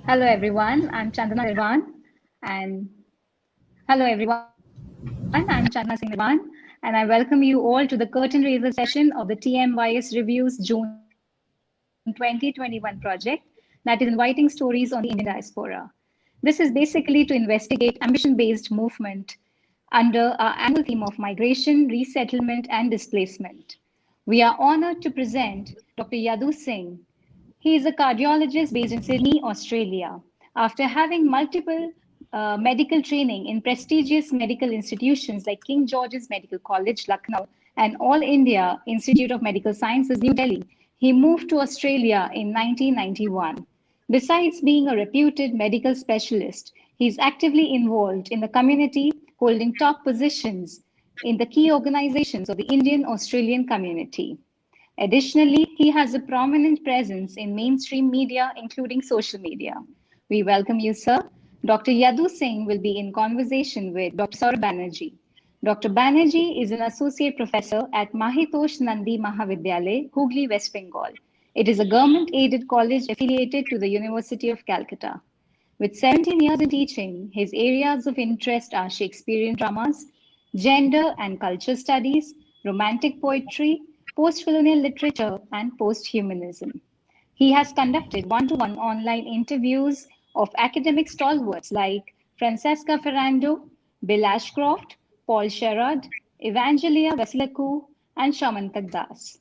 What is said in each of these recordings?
Hello everyone, I'm Chandana Nirvan and hello everyone, I'm Chandana Singh Nirvan and I welcome you all to the curtain raiser session of the TMYS Reviews June 2021 project that is inviting stories on the Indian diaspora. This is basically to investigate ambition-based movement under our annual theme of migration, resettlement and displacement. We are honored to present Dr. Yadu Singh. He is a cardiologist based in Sydney, Australia. After having multiple medical training in prestigious medical institutions like King George's Medical College, Lucknow, and All India Institute of Medical Sciences, New Delhi, he moved to Australia in 1991. Besides being a reputed medical specialist, he is actively involved in the community, holding top positions in the key organizations of the Indian Australian community. Additionally, he has a prominent presence in mainstream media, including social media. We welcome you, sir. Dr. Yadu Singh will be in conversation with Dr. Sourav Banerjee. Dr. Banerjee is an associate professor at Mahitosh Nandi Mahavidyalaya, Hooghly, West Bengal. It is a government-aided college affiliated to the University of Calcutta. With 17 years in teaching, his areas of interest are Shakespearean dramas, gender and culture studies, romantic poetry, post-colonial literature, and post-humanism. He has conducted one-to-one online interviews of academic stalwarts like Francesca Ferrando, Bill Ashcroft, Paul Sherrod, Evangelia Vasilescu, and Shamantak Das.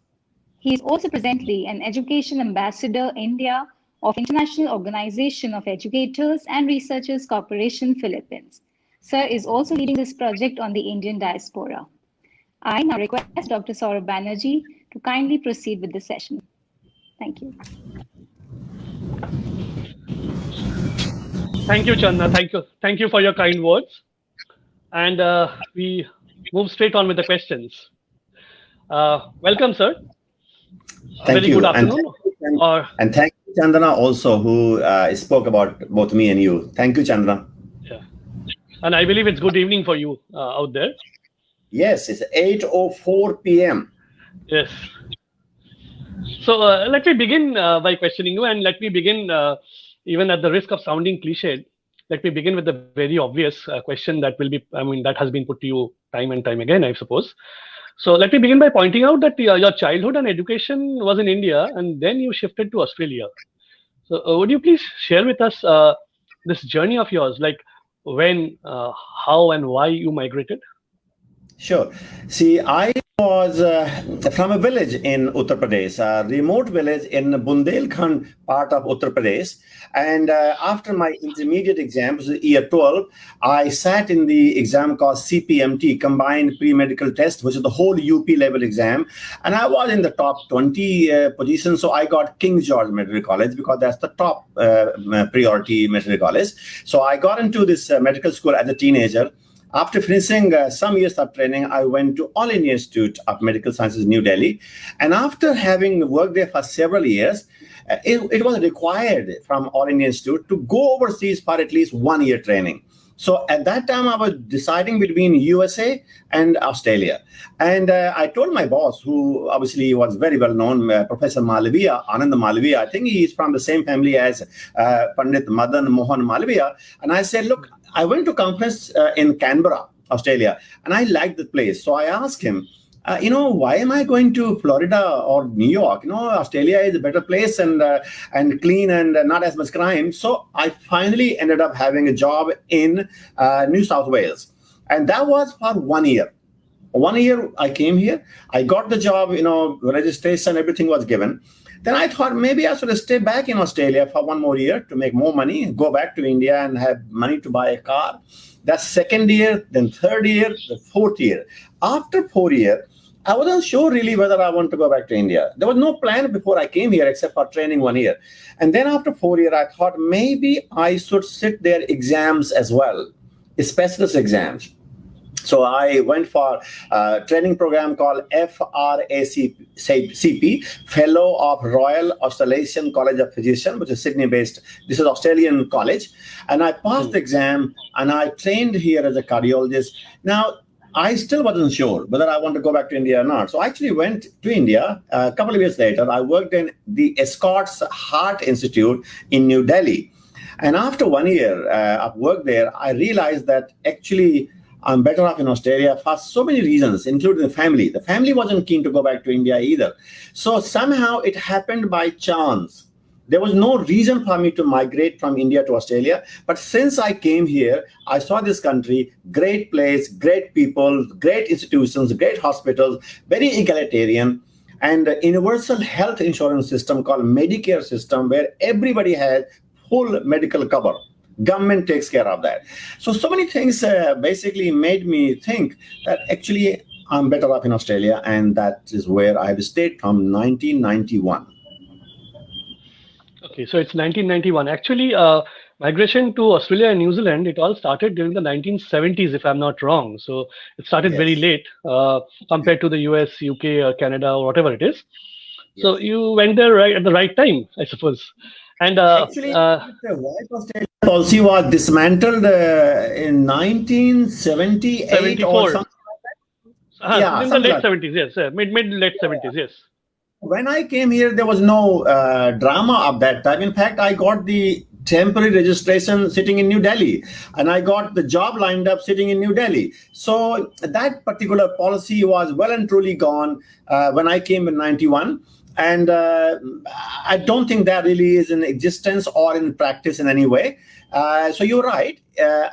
He is also presently an Education Ambassador India of International Organization of Educators and Researchers Corporation, Philippines. Sir is also leading this project on the Indian diaspora. I now request Dr. Sourav Banerjee to kindly proceed with the session. Thank you. Thank you, Chandna. Thank you for your kind words. And we move straight on with the questions. Welcome, sir. Thank you. Good afternoon. And thank you, Chandana, also, who spoke about both me and you. Thank you, Chandana. Yeah. And I believe it's good evening for you out there. Yes, it's 8:04 p.m. Yes. So let me begin by questioning you, and let me begin, even at the risk of sounding cliched, let me begin with the very obvious question that that has been put to you time and time again, I suppose. So let me begin by pointing out that your childhood and education was in India, and then you shifted to Australia. So would you please share with us this journey of yours, like when, how, and why you migrated? Sure. See, I was from a village in Uttar Pradesh, a remote village in Bundelkhand part of Uttar Pradesh. And after my intermediate exams, year 12, I sat in the exam called CPMT, Combined Pre-Medical Test, which is the whole UP level exam. And I was in the top 20 position. So I got King George Medical College because that's the top priority medical college. So I got into this medical school as a teenager. After finishing some years of training, I went to All India Institute of Medical Sciences, New Delhi. And after having worked there for several years, it was required from All India Institute to go overseas for at least 1 year training. So at that time, I was deciding between USA and Australia. And I told my boss, who obviously was very well known, Professor Malviya, Anand Malviya. I think he is from the same family as Pandit Madan Mohan Malviya. And I said, look, I went to a conference in Canberra, Australia, and I liked the place. So I asked him, why am I going to Florida or New York? Australia is a better place and clean and not as much crime. So I finally ended up having a job in New South Wales. And that was for 1 year. 1 year I came here. I got the job, registration, everything was given. Then I thought maybe I should stay back in Australia for 1 more year to make more money, go back to India and have money to buy a car. That's second year, then third year, the fourth year. After 4 years, I wasn't sure really whether I want to go back to India. There was no plan before I came here except for training 1 year. And then after 4 years, I thought maybe I should sit their exams as well, specialist exams. So I went for a training program called FRACP, Fellow of Royal Australasian College of Physicians, which is Sydney-based. This is Australian college. And I passed the exam, and I trained here as a cardiologist. Now, I still wasn't sure whether I want to go back to India or not. So I actually went to India. A couple of years later, I worked in the Escorts Heart Institute in New Delhi. And after 1 year of work there, I realized that actually I'm better off in Australia for so many reasons, including the family. The family wasn't keen to go back to India either. So somehow it happened by chance. There was no reason for me to migrate from India to Australia. But since I came here, I saw this country, great place, great people, great institutions, great hospitals, very egalitarian, and a universal health insurance system called Medicare system, where everybody has full medical cover. Government takes care of that. So many things basically made me think that actually I'm better off in Australia, and that is where I have stayed from 1991. Okay, so it's 1991. Actually, migration to Australia and New Zealand, it all started during the 1970s, if I'm not wrong. So it started very late compared to the US, UK, Canada, or whatever it is. So you went there right at the right time, I suppose. And actually, the White Australia policy was dismantled in 1978 74. or something like that. In the late 70s, yes, mid-late 70s, yes. When I came here, there was no drama of that time. In fact, I got the temporary registration sitting in New Delhi, and I got the job lined up sitting in New Delhi. So that particular policy was well and truly gone when I came in 91. And I don't think that really is in existence or in practice in any way. So you're right.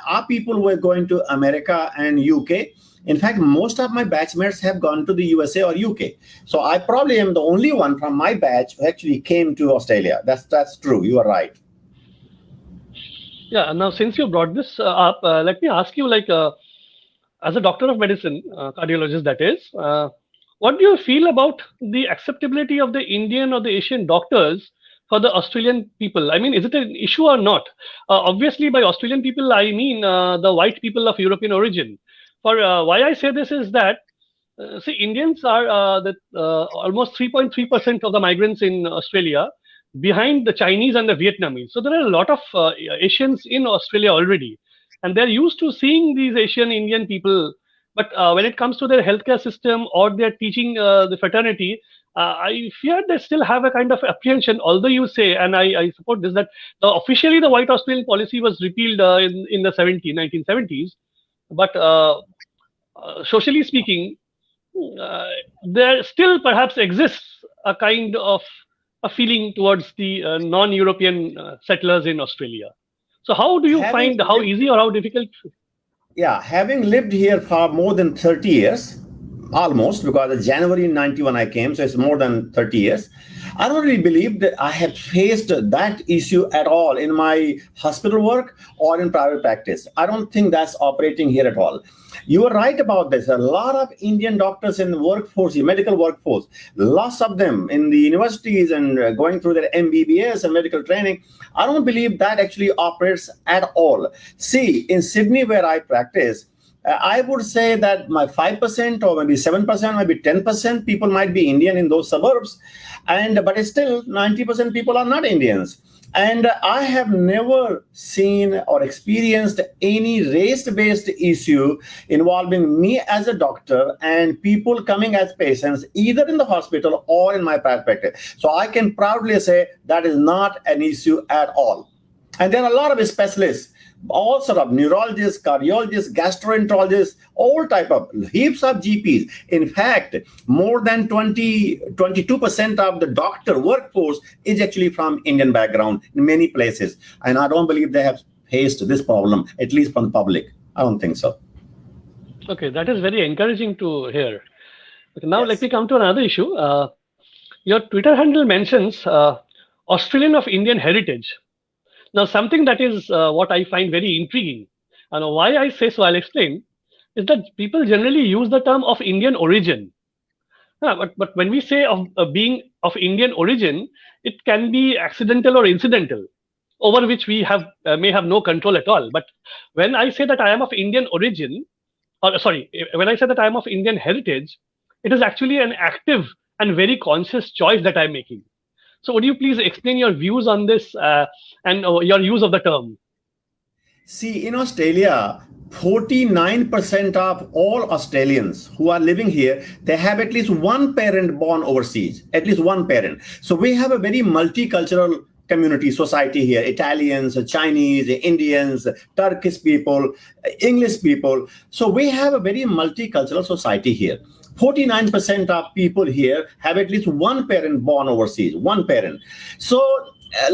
Our people were going to America and UK. In fact, most of my batchmates have gone to the USA or UK. So I probably am the only one from my batch who actually came to Australia. That's true. You are right. Yeah. Now, since you brought this up, let me ask you, as a doctor of medicine, cardiologist that is, what do you feel about the acceptability of the Indian or the Asian doctors for the Australian people? I mean, is it an issue or not? Obviously, by Australian people, I mean the white people of European origin. For why I say this is that, see, Indians are almost 3.3% of the migrants in Australia, behind the Chinese and the Vietnamese. So there are a lot of Asians in Australia already, and they're used to seeing these Asian Indian people. But when it comes to their healthcare system or their teaching the fraternity, I fear they still have a kind of apprehension. Although you say, and I support this, that officially the White Australian policy was repealed in the 1970s, but socially speaking, there still perhaps exists a kind of a feeling towards the non-European settlers in Australia. So how do you find, how easy or how difficult? Yeah, having lived here for more than 30 years, almost, because in January 91 I came, so it's more than 30 years. I don't really believe that I have faced that issue at all in my hospital work or in private practice. I don't think that's operating here at all. You are right about this. A lot of Indian doctors in the workforce, the medical workforce, lots of them in the universities and going through their MBBS and medical training. I don't believe that actually operates at all. See, in Sydney where I practice, I would say that my 5% or maybe 7%, maybe 10% people might be Indian in those suburbs, but still 90% people are not Indians. And I have never seen or experienced any race-based issue involving me as a doctor and people coming as patients, either in the hospital or in my private practice. So I can proudly say that is not an issue at all. And there are a lot of specialists, all sort of neurologists, cardiologists, gastroenterologists, all type of heaps of GPs. In fact, more than 22% of the doctor workforce is actually from Indian background in many places. And I don't believe they have faced this problem, at least from the public. I don't think so. Okay, that is very encouraging to hear. Okay, now let me come to another issue. Your Twitter handle mentions Australian of Indian heritage. Now, something that is what I find very intriguing, and why I say so, I'll explain, is that people generally use the term of Indian origin. But when we say of being of Indian origin, it can be accidental or incidental, over which we have may have no control at all. But when I say that I am of Indian origin, when I say that I am of Indian heritage, it is actually an active and very conscious choice that I'm making. So would you please explain your views on this and your use of the term? See, in Australia, 49% of all Australians who are living here, they have at least one parent born overseas, at least one parent. So we have a very multicultural community, society here: Italians, Chinese, Indians, Turkish people, English people. So we have a very multicultural society here. 49% of people here have at least one parent born overseas, one parent. So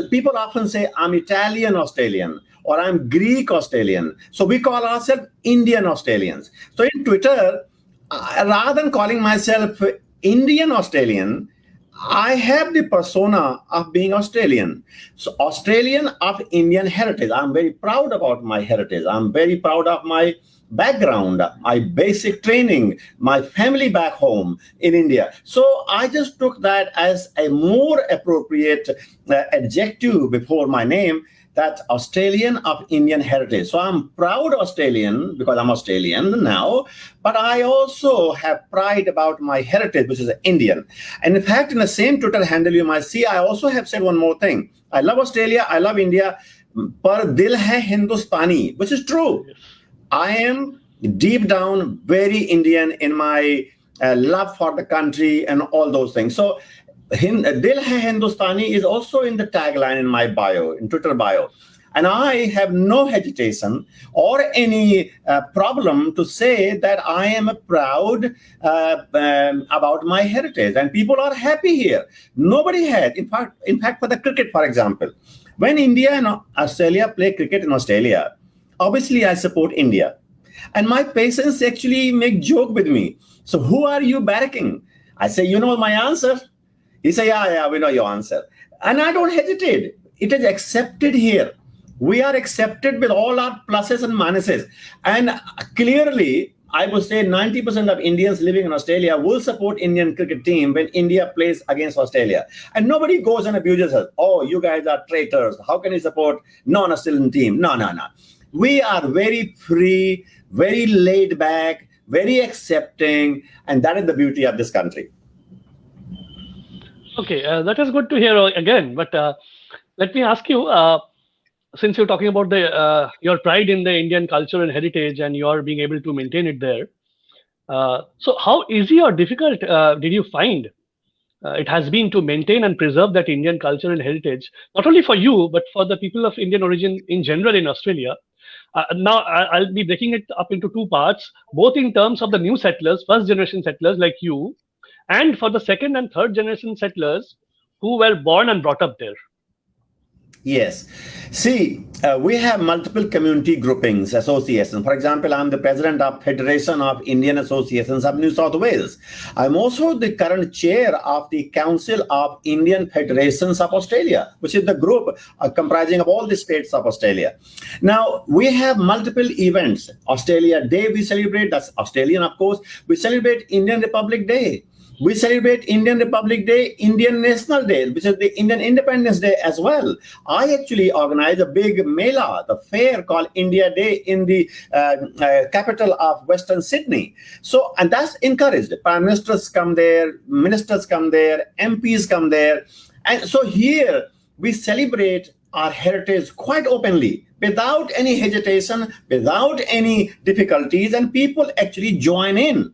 people often say, I'm Italian Australian, or I'm Greek Australian. So we call ourselves Indian Australians. So in Twitter, rather than calling myself Indian Australian, I have the persona of being Australian. So Australian of Indian heritage. I'm very proud about my heritage. I'm very proud of my background, my basic training, my family back home in India. So I just took that as a more appropriate adjective before my name, that Australian of Indian heritage. So I'm proud Australian because I'm Australian now, but I also have pride about my heritage, which is Indian. And in fact, in the same Twitter handle you might see, I also have said one more thing. I love Australia, I love India, par dil hai Hindustani, which is true. I am deep down very Indian in my love for the country and all those things. So Dil Hai Hindustani is also in the tagline in my bio, in Twitter bio. And I have no hesitation or any problem to say that I am proud about my heritage. And people are happy here. Nobody had, in fact, for the cricket, for example, when India and Australia play cricket in Australia, obviously I support India. And my patients actually make joke with me. So who are you backing? I say, you know my answer? He say, yeah, we know your answer. And I don't hesitate. It is accepted here. We are accepted with all our pluses and minuses. And clearly, I would say 90% of Indians living in Australia will support Indian cricket team when India plays against Australia. And nobody goes and abuses us. Oh, you guys are traitors. How can you support non-Australian team? No. We are very free, very laid back, very accepting, and that is the beauty of this country. Okay, that is good to hear again. But let me ask you, since you're talking about your pride in the Indian culture and heritage, and you're being able to maintain it there, so how easy or difficult did you find it has been to maintain and preserve that Indian culture and heritage, not only for you, but for the people of Indian origin in general in Australia? Now, I'll be breaking it up into two parts, both in terms of the new settlers, first generation settlers like you, and for the second and third generation settlers who were born and brought up there. Yes. See, we have multiple community groupings, associations. For example, I'm the president of Federation of Indian Associations of New South Wales. I'm also the current chair of the Council of Indian Federations of Australia, which is the group comprising of all the states of Australia. Now, we have multiple events. Australia Day we celebrate, that's Australian, of course. We celebrate Indian Republic Day. We celebrate Indian Republic Day, Indian National Day, which is the Indian Independence Day as well. I actually organize a big mela, the fair called India Day in the capital of Western Sydney. So, and that's encouraged. Prime Ministers come there, ministers come there, MPs come there. And so here we celebrate our heritage quite openly, without any hesitation, without any difficulties, and people actually join in.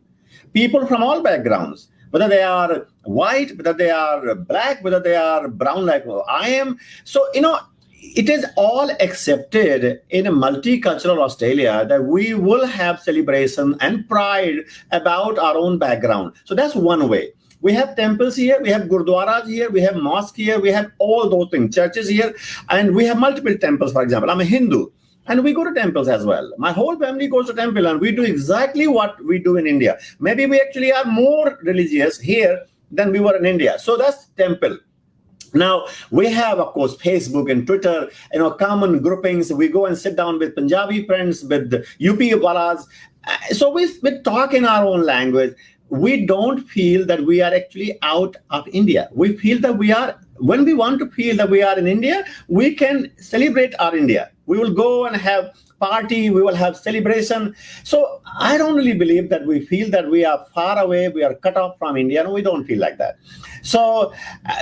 People from all backgrounds, whether they are white, whether they are black, whether they are brown like I am. So, it is all accepted in a multicultural Australia that we will have celebration and pride about our own background. So that's one way. We have temples here, we have gurdwaras here, we have mosques here, we have all those things, churches here, and we have multiple temples, for example. I'm a Hindu. And we go to temples as well. My whole family goes to temple, and we do exactly what we do in India. Maybe we actually are more religious here than we were in India. So that's temple. Now, we have, of course, Facebook and Twitter, common groupings. We go and sit down with Punjabi friends, with UP Walas. So we talk in our own language. We don't feel that we are actually out of India. We feel that we are, when we want to feel that we are in India, we can celebrate our India. We will go and have party, we will have celebration. So I don't really believe that we feel that we are far away, we are cut off from India. No, we don't feel like that. So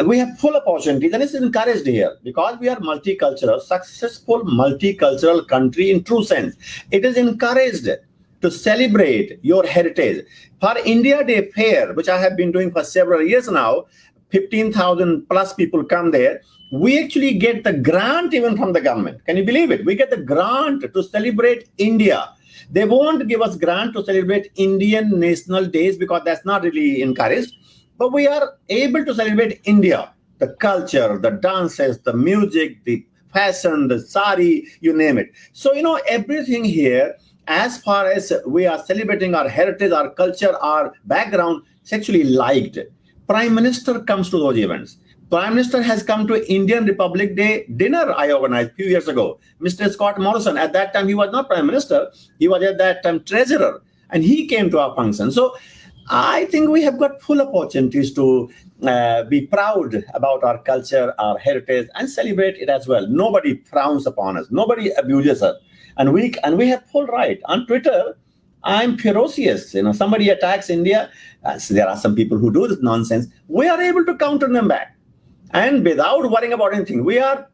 we have full opportunities, and it's encouraged here because we are multicultural, successful multicultural country in true sense. It is encouraged to celebrate your heritage. For India Day Fair, which I have been doing for several years now, 15,000 plus people come there. We actually get the grant even from the government. Can you believe it? We get the grant to celebrate India. They won't give us grant to celebrate Indian national days because that's not really encouraged. But we are able to celebrate India, the culture, the dances, the music, the fashion, the sari, you name it. So, everything here, as far as we are celebrating our heritage, our culture, our background, it's actually liked. Prime Minister comes to those events. Prime Minister has come to Indian Republic Day dinner I organized a few years ago. Mr. Scott Morrison, at that time, he was not Prime Minister. He was at that time Treasurer. And he came to our function. So I think we have got full opportunities to be proud about our culture, our heritage, and celebrate it as well. Nobody frowns upon us. Nobody abuses us. And we have full right. On Twitter, I'm ferocious. Somebody attacks India. There are some people who do this nonsense. We are able to counter them back. And without worrying about anything, we are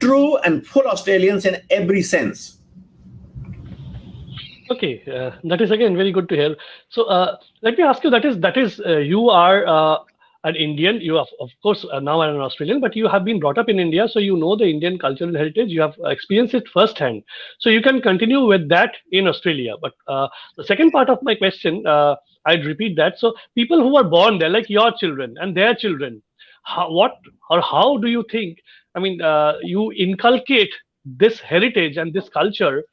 true and full Australians in every sense. Okay, that is again very good to hear. So let me ask you: that is you are an Indian. You are, of course, now are an Australian, but you have been brought up in India, so you know the Indian cultural heritage. You have experienced it firsthand, so you can continue with that in Australia. But the second part of my question, I'd repeat that. So people who are born there, like your children and their children, how do you think? I mean, you inculcate this heritage and this culture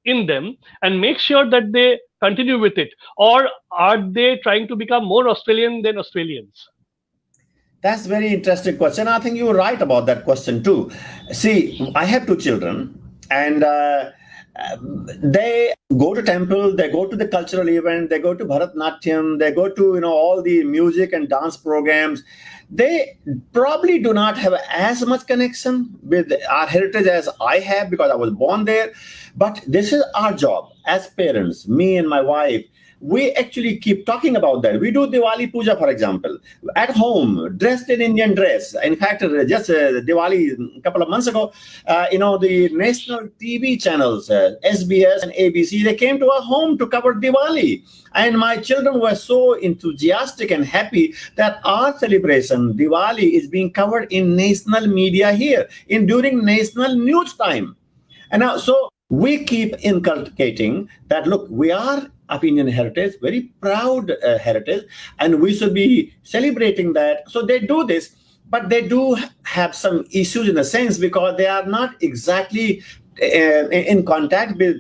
in them and make sure that they continue with it, or are they trying to become more Australian than Australians? That's a very interesting question. I think you're right about that question too. See, I have two children, and they go to temple, they go to the cultural event, they go to Bharatnatyam, they go to all the music and dance programs. They probably do not have as much connection with our heritage as I have because I was born there. But this is our job as parents, me and my wife. We actually keep talking about that. We do Diwali Puja, for example, at home, dressed in Indian dress. In fact, just Diwali a couple of months ago, the national TV channels, SBS and ABC, they came to our home to cover Diwali. And my children were so enthusiastic and happy that our celebration, Diwali, is being covered in national media here, during national news time. And now, so we keep inculcating that, look, we are of Indian heritage, very proud heritage, and we should be celebrating that. So they do this, but they do have some issues in a sense because they are not exactly in contact with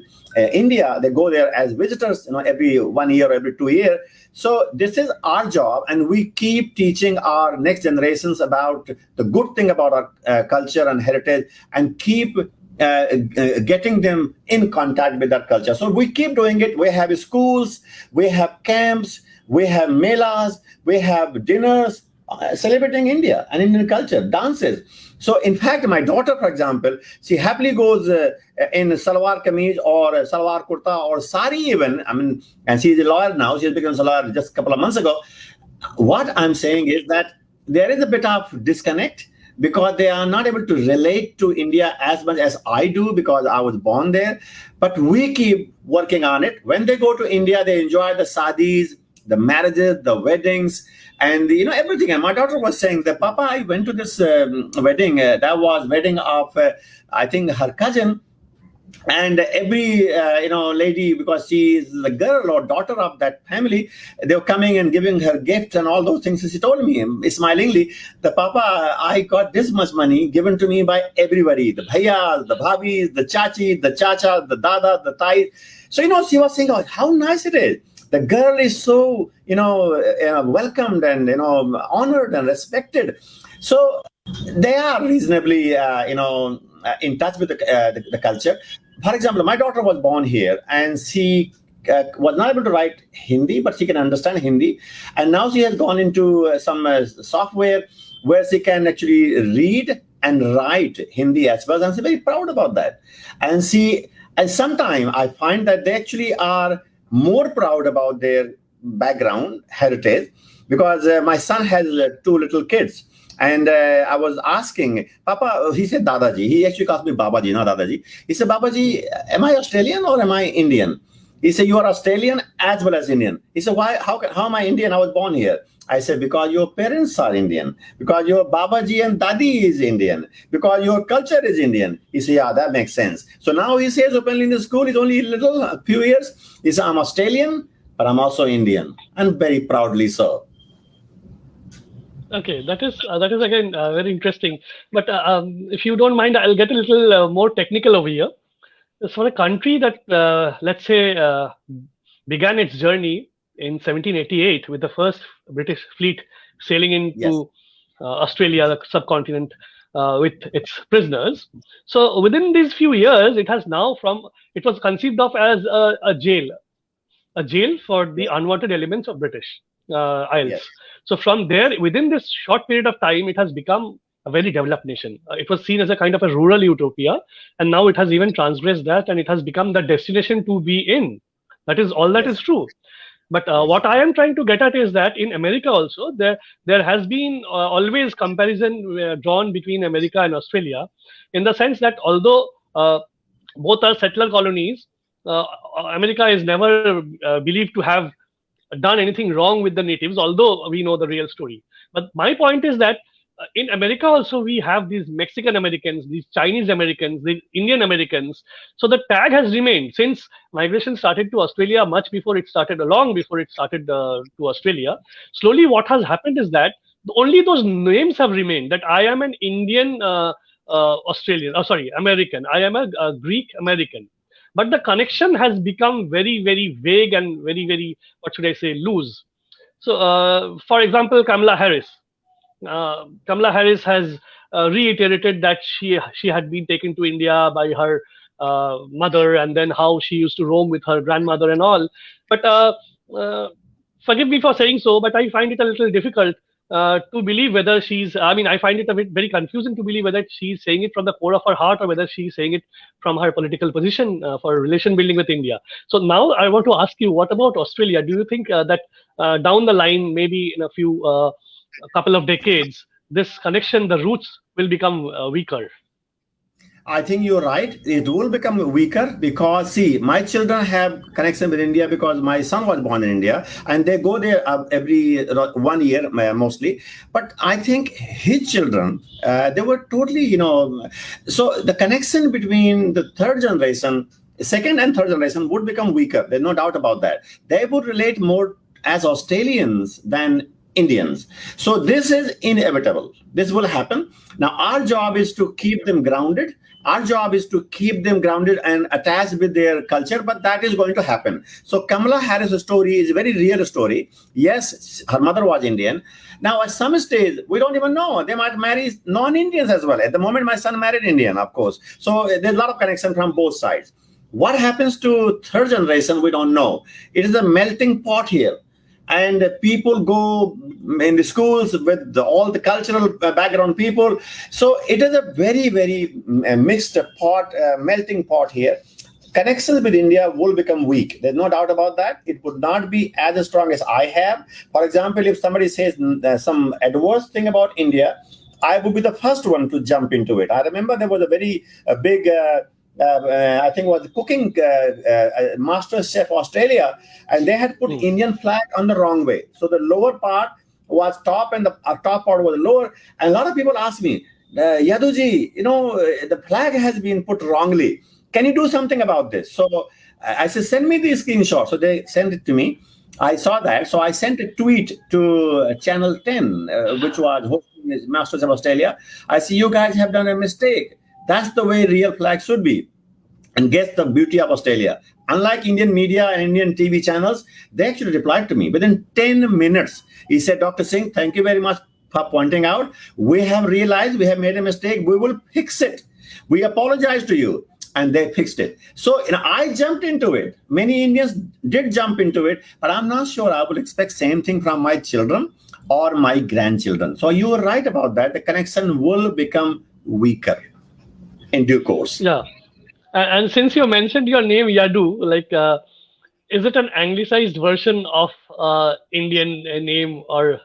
India. They go there as visitors, every 1 year or every 2 years. So this is our job, and we keep teaching our next generations about the good thing about our culture and heritage, and keep getting them in contact with that culture. So we keep doing it. We have schools, we have camps, we have melas, we have dinners celebrating India and Indian culture, dances. So in fact, my daughter, for example, she happily goes in salwar kameez or salwar kurta or sari even. And she's a lawyer now. She's become a lawyer just a couple of months ago. What I'm saying is that there is a bit of disconnect, because they are not able to relate to India as much as I do because I was born there. But we keep working on it. When they go to India, they enjoy the sadis, the marriages, the weddings, and everything. And my daughter was saying that, Papa, I went to this wedding. That was wedding of, I think, her cousin. And every lady, because she is the girl or daughter of that family, they were coming and giving her gifts and all those things. And she told me smilingly, the Papa, I got this much money given to me by everybody, the bhaiyas, the bhabis, the chachi, the chacha, the dada, the tai. So she was saying, oh, how nice it is. The girl is so welcomed and honored and respected. So they are reasonably in touch with the culture. For example, my daughter was born here, and she was not able to write Hindi, but she can understand Hindi. And now she has gone into some software where she can actually read and write Hindi as well. And she's very proud about that. And sometimes I find that they actually are more proud about their background, heritage, because my son has 2 little kids. And I was asking, Papa, he said Dadaji. He actually calls me Babaji, not Dadaji. He said, Babaji, am I Australian or am I Indian? He said, you are Australian as well as Indian. He said, why? How am I Indian? I was born here. I said, because your parents are Indian, because your Babaji and Dadi is Indian, because your culture is Indian. He said, yeah, that makes sense. So now he says openly in the school, it's only a few years. He said, I'm Australian, but I'm also Indian, and very proudly so. Okay, that is again very interesting. But if you don't mind, I'll get a little more technical over here. So for a country that, let's say, began its journey in 1788 with the first British fleet sailing into Australia, the subcontinent, with its prisoners. So within these few years, it has now it was conceived of as a jail for the unwanted elements of British Isles. Yes. So from there, within this short period of time, it has become a very developed nation. It was seen as a kind of a rural utopia, and now it has even transgressed that, and it has become the destination to be in. That is all that is true. But what I am trying to get at is that in America also, there has been always comparison drawn between America and Australia, in the sense that although both are settler colonies, America is never believed to have done anything wrong with the natives, although we know the real story. But my point is that in America also we have these Mexican Americans, these Chinese Americans, the Indian Americans. So the tag has remained since migration started to Australia, long before it started to Australia. Slowly what has happened is that only those names have remained, that I am an Indian American, I am a Greek American. But the connection has become very, very vague and very, very, what should I say, loose. So, for example, Kamala Harris has reiterated that she had been taken to India by her mother, and then how she used to roam with her grandmother and all. But forgive me for saying so, but I find it a little difficult to believe whether I find it a bit very confusing to believe whether she's saying it from the core of her heart or whether she's saying it from her political position for relation building with India. So now I want to ask you, what about Australia? Do you think that down the line, maybe in a couple of decades, this connection, the roots will become weaker? I think you're right. It will become weaker because, see, my children have connection with India because my son was born in India, and they go there every 1 year mostly. But I think his children, they were totally, so the connection between the second and third generation would become weaker. There's no doubt about that. They would relate more as Australians than Indians. So this is inevitable. This will happen. Now, our job is to keep them grounded. Our job is to keep them grounded and attached with their culture, but that is going to happen. So Kamala Harris' story is a very real story. Yes, her mother was Indian. Now, at some stage, we don't even know. They might marry non-Indians as well. At the moment, my son married Indian, of course. So there's a lot of connection from both sides. What happens to third generation, we don't know. It is a melting pot here. And people go in the schools with all the cultural background people. So it is a very, very mixed pot, melting pot here. Connections with India will become weak. There's no doubt about that. It would not be as strong as I have. For example, if somebody says some adverse thing about India, I would be the first one to jump into it. I remember there was a very big I think it was cooking Master Chef Australia, and they had put Indian flag on the wrong way. So the lower part was top and the top part was lower. And a lot of people ask me, Yaduji, the flag has been put wrongly. Can you do something about this? So I said, send me the screenshot. So they sent it to me. I saw that. So I sent a tweet to Channel 10, which was hosting Masters of Australia. I see you guys have done a mistake. That's the way real flag should be. And guess the beauty of Australia. Unlike Indian media and Indian TV channels, they actually replied to me. Within 10 minutes, he said, Dr. Singh, thank you very much for pointing out. We have realized we have made a mistake. We will fix it. We apologize to you. And they fixed it. So I jumped into it. Many Indians did jump into it, but I'm not sure I would expect same thing from my children or my grandchildren. So you were right about that. The connection will become weaker in due course. Yeah. And since you mentioned your name, Yadu, is it an anglicized version of Indian name, or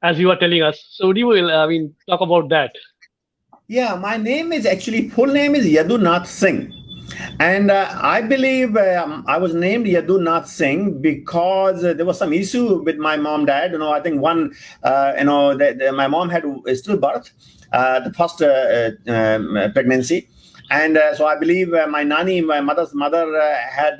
as you are telling us? So do you talk about that? Yeah, my name is actually, full name is Yadu Singh. And I believe I was named Yadu Singh because there was some issue with my mom, dad. I think one, my mom had stillbirth, the first pregnancy. And so I believe my nani, my mother's mother, had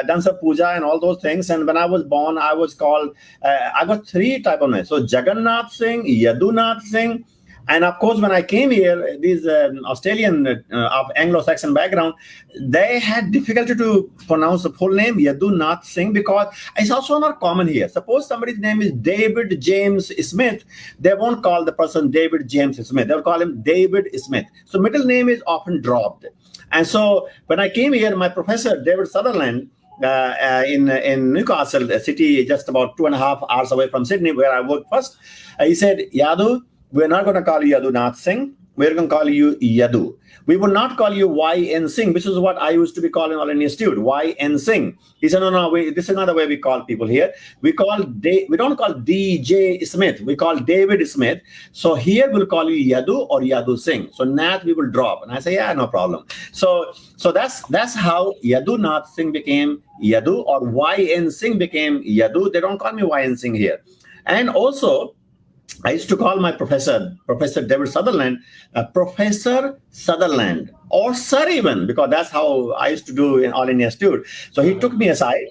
done some puja and all those things. And when I was born, I was called, I got three type of names. So Jagannath Singh, Yadu Singh. And of course, when I came here, these Australian of Anglo-Saxon background, they had difficulty to pronounce the full name, Yadu Singh, because it's also not common here. Suppose somebody's name is David James Smith, they won't call the person David James Smith. They'll call him David Smith. So middle name is often dropped. And so when I came here, my professor, David Sutherland, in Newcastle, a city just about 2.5 hours away from Sydney, where I worked first, he said, Yadu, we're not going to call you Yadu Singh. We're going to call you Yadu. We will not call you Y.N. Singh, which is what I used to be calling all Indian student, Y.N. Singh. He said, no, this is not the way we call people here. We don't call D.J. Smith. We call David Smith. So here we'll call you Yadu or Yadu Singh. So Nath we will drop. And I say, yeah, no problem. So that's how Yadu Singh became Yadu, or Y.N. Singh became Yadu. They don't call me Y.N. Singh here. And also, I used to call my professor, Professor David Sutherland, Professor Sutherland, or Sir even, because that's how I used to do in All India Institute. So he took me aside.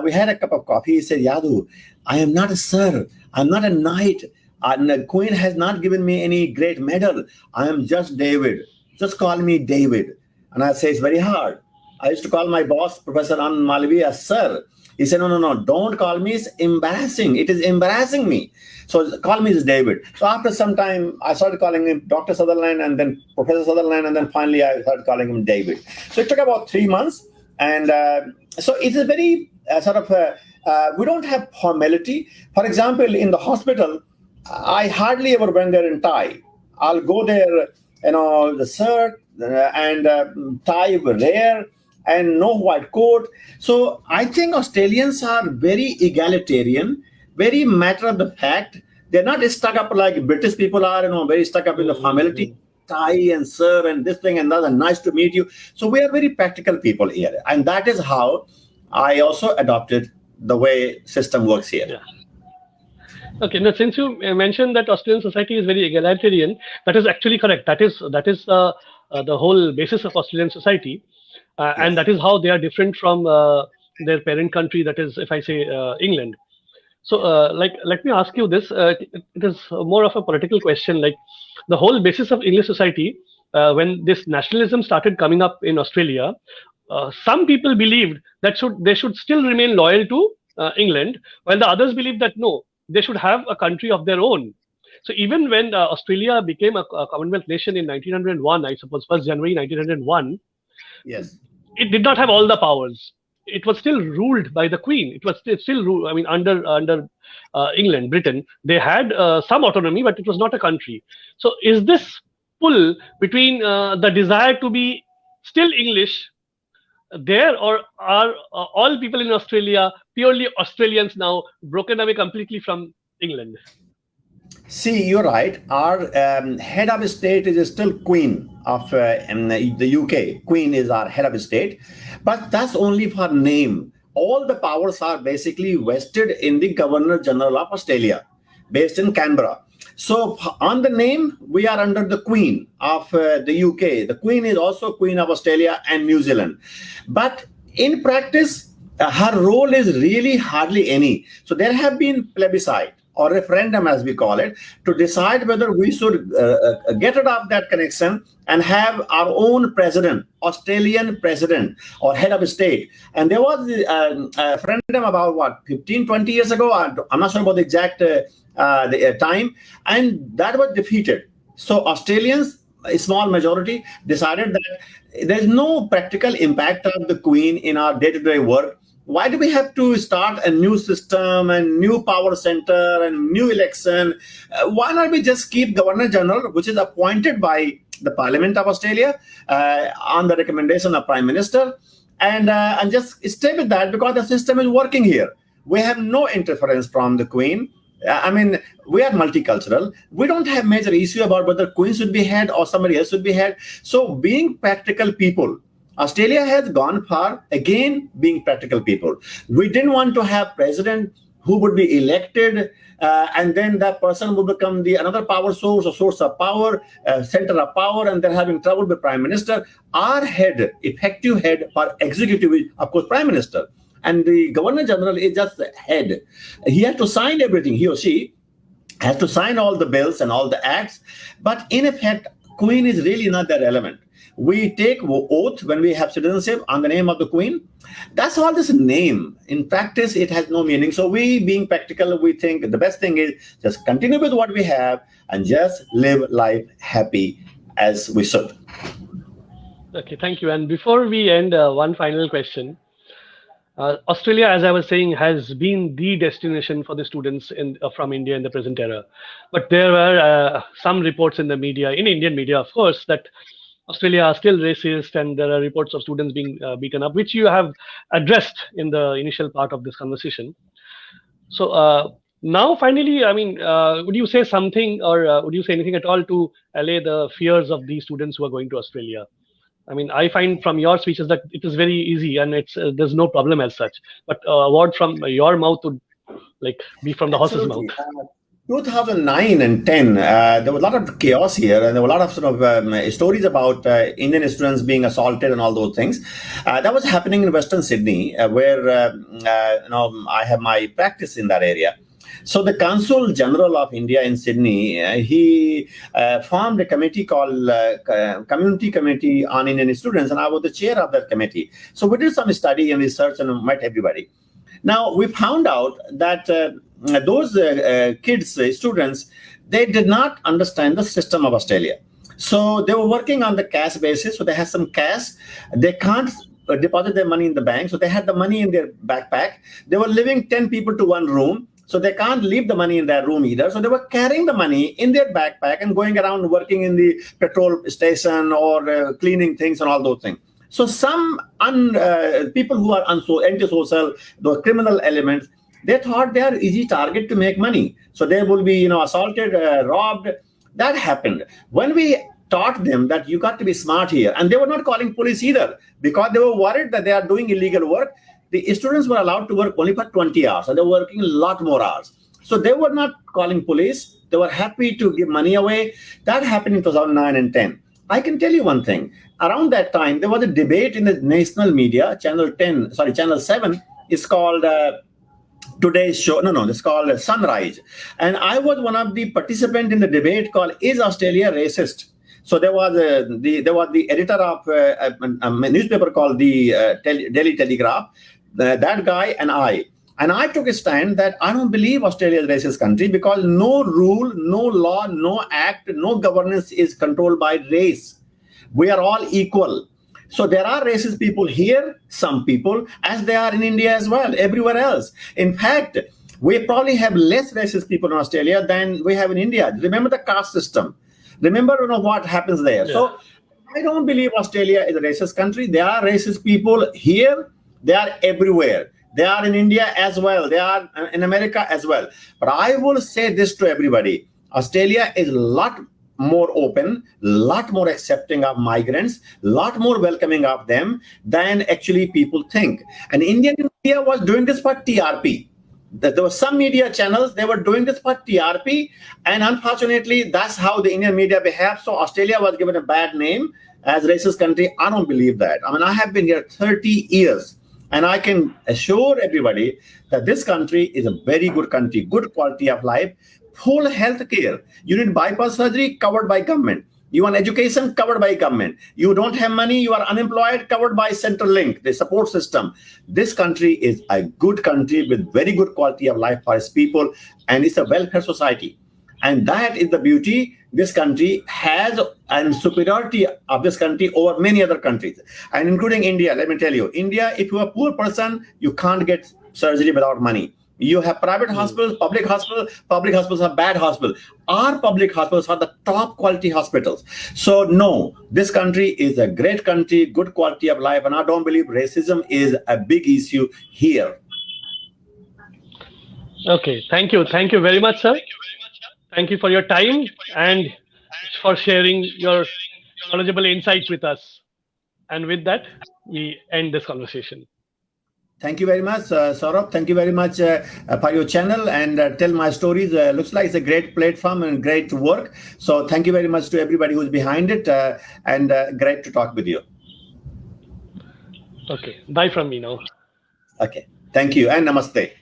We had a cup of coffee. He said, Yadu, I am not a sir. I'm not a knight. And the Queen has not given me any great medal. I am just David. Just call me David. And I say, it's very hard. I used to call my boss, Professor Anand Malviya, sir. He said, no, don't call me. It's embarrassing. It is embarrassing me. So call me as David. So after some time, I started calling him Dr. Sutherland, and then Professor Sutherland, and then finally I started calling him David. So it took about 3 months. And so it's a very we don't have formality. For example, in the hospital, I hardly ever went there in tie. I'll go there, the shirt and tie were rare, and no white coat. So I think Australians are very egalitarian, very matter of the fact. They're not stuck up like British people are, very stuck up in the formality, tie and sir and this thing and that, and nice to meet you. So we are very practical people here. And that is how I also adopted the way system works here. Yeah. Okay, now since you mentioned that Australian society is very egalitarian, that is actually correct. That is the whole basis of Australian society. Yes. And that is how they are different from their parent country, that is, if I say England. So let me ask you this. It is more of a political question. Like the whole basis of English society, when this nationalism started coming up in Australia, some people believed that they should still remain loyal to England, while the others believed that no, they should have a country of their own. So even when Australia became a Commonwealth nation in 1901, I suppose 1st January 1901, yes, it did not have all the powers. It was still ruled by the Queen. It was still ruled. I mean, under England, Britain, they had some autonomy, but it was not a country. So, is this pull between the desire to be still English there, or are all people in Australia purely Australians now, broken away completely from England? See, you're right. Our head of state is still Queen of the UK. Queen is our head of state, but that's only for name. All the powers are basically vested in the Governor General of Australia, based in Canberra. So on the name, we are under the Queen of the UK. The Queen is also Queen of Australia and New Zealand. But in practice, her role is really hardly any. So there have been plebiscite or referendum, as we call it, to decide whether we should get rid of that connection and have our own president, Australian president or head of state. And there was a referendum about 15, 20 years ago. I'm not sure about the exact time, and that was defeated. So Australians, a small majority, decided that there's no practical impact of the Queen in our day-to-day work. Why do we have to start a new system and new power center and new election? Why not we just keep Governor General, which is appointed by the Parliament of Australia on the recommendation of Prime Minister, and just stay with that, because the system is working here. We have no interference from the Queen. I mean, we are multicultural. We don't have major issue about whether Queen should be head or somebody else should be head. So being practical people, Australia has gone far, again, being practical people. We didn't want to have president who would be elected, and then that person would become another power source, a source of power, center of power, and they're having trouble with prime minister. Our head, effective head for executive is, of course, prime minister. And the governor general is just the head. He has to sign everything, he or she has to sign all the bills and all the acts. But in effect, Queen is really not that relevant. We take oath when we have citizenship on the name of the Queen. That's all this name. In practice, it has no meaning. So we, being practical, we think the best thing is just continue with what we have and just live life happy as we should. Okay, thank you. And before we end, one final question. Australia, as I was saying, has been the destination for the students from India in the present era. But there were some reports in the media, in Indian media, of course, that Australia are still racist, and there are reports of students being beaten up, which you have addressed in the initial part of this conversation. So now, finally, I mean, would you say something, or would you say anything at all to allay the fears of these students who are going to Australia? I mean, I find from your speeches that it is very easy and there's no problem as such. But a word from your mouth would be from the horse's mouth. 2009 and 10, there was a lot of chaos here, and there were a lot of sort of stories about Indian students being assaulted and all those things. That was happening in Western Sydney, where I have my practice in that area. So the Consul General of India in Sydney, he formed a committee called Community Committee on Indian Students, and I was the chair of that committee. So we did some study and research and met everybody. Now, we found out that those kids, students, they did not understand the system of Australia. So they were working on the cash basis. So they had some cash. They can't deposit their money in the bank. So they had the money in their backpack. They were living 10 people to one room. So they can't leave the money in their room either. So they were carrying the money in their backpack and going around working in the petrol station or cleaning things and all those things. So some people who are antisocial, the criminal elements, they thought they are easy target to make money. So they will be, assaulted, robbed. That happened. When we taught them that you got to be smart here, and they were not calling police either because they were worried that they are doing illegal work. The students were allowed to work only for 20 hours, and they were working a lot more hours. So they were not calling police. They were happy to give money away. That happened in 2009 and 10. I can tell you one thing. Around that time, there was a debate in the national media, Channel 7. It's called Today's Show. No, it's called Sunrise. And I was one of the participants in the debate called "Is Australia Racist?" So there was the editor of a newspaper called the Daily Telegraph. That guy and I took a stand that I don't believe Australia is a racist country because no rule, no law, no act, no governance is controlled by race. We are all equal. So there are racist people here, some people, as they are in India as well, everywhere else. In fact, we probably have less racist people in Australia than we have in India. Remember the caste system. Remember what happens there. Yeah. So I don't believe Australia is a racist country. There are racist people here. They are everywhere. They are in India as well. They are in America as well. But I will say this to everybody. Australia is a lot more open, a lot more accepting of migrants, a lot more welcoming of them than actually people think. And Indian media was doing this for TRP. There were some media channels, they were doing this for TRP. And unfortunately, that's how the Indian media behaved. So Australia was given a bad name as racist country. I don't believe that. I mean, I have been here 30 years. And I can assure everybody that this country is a very good country, good quality of life, full health care. You need bypass surgery, covered by government. You want education, covered by government. You don't have money, you are unemployed, covered by Centrelink, the support system. This country is a good country with very good quality of life for its people, and it's a welfare society. And that is the beauty this country has, and superiority of this country over many other countries, and including India. Let me tell you, India, if you're a poor person, you can't get surgery without money. You have private hospitals, public hospitals are bad hospitals. Our public hospitals are the top quality hospitals. So no, this country is a great country, good quality of life, and I don't believe racism is a big issue here. Okay, thank you. Thank you very much, sir. Thank you for your time and for sharing your knowledgeable insights with us. And with that, we end this conversation. Thank you very much, Sourav. Thank you very much for your channel and Tell My Stories. Looks like it's a great platform and great work. So thank you very much to everybody who's behind it and great to talk with you. Okay. Bye from me now. Okay. Thank you and namaste.